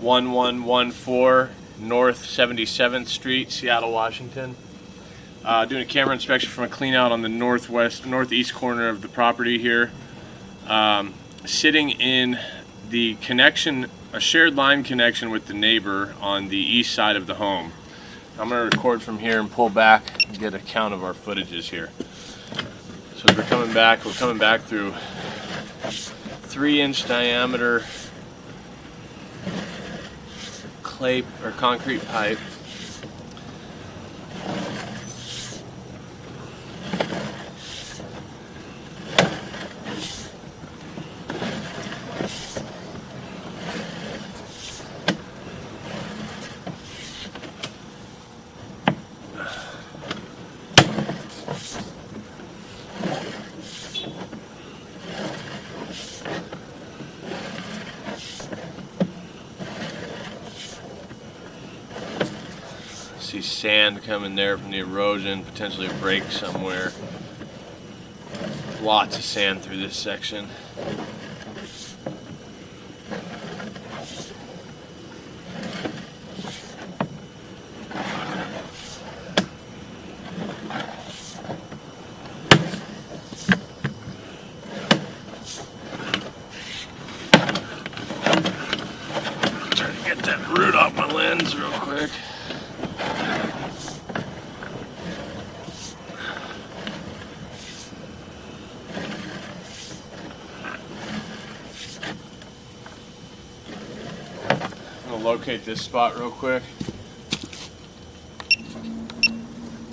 1114 North 77th Street, Seattle, Washington. Doing a camera inspection from a clean out on the northeast corner of the property here. Sitting in the connection, a shared line connection with the neighbor on the east side of the home. I'm going to record from here and pull back and get a count of our footages here. So as we're coming back through 3-inch diameter clay or concrete pipe. See sand coming there from the erosion, potentially a break somewhere. Lots of sand through this section. Trying to get that root off my lens real quick. Locate this spot real quick.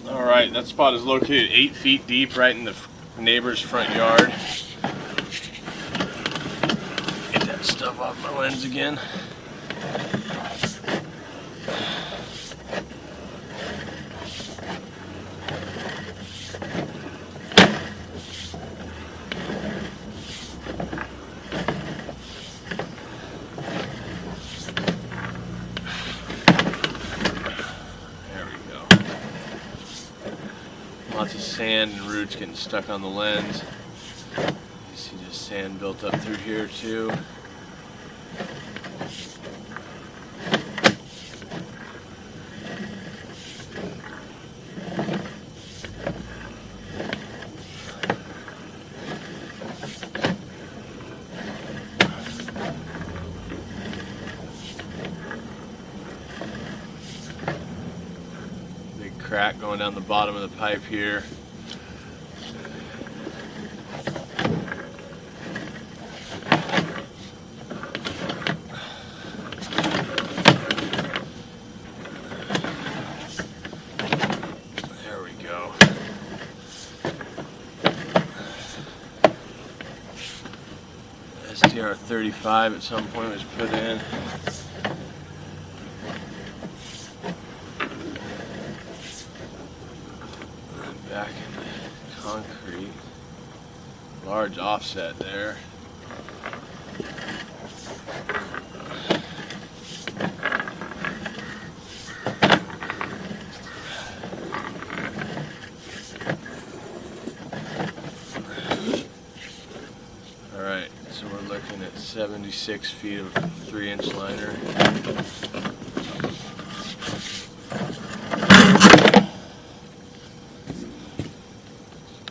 Alright, that spot is located 8 feet deep right in the neighbor's front yard. Get that stuff off my lens again. Lots of sand and roots getting stuck on the lens. You see just sand built up through here too. Crack going down the bottom of the pipe here. There we go. STR 35 at some point was put in. Back in the concrete, large offset there. Alright, so we're looking at 76 feet of 3-inch liner.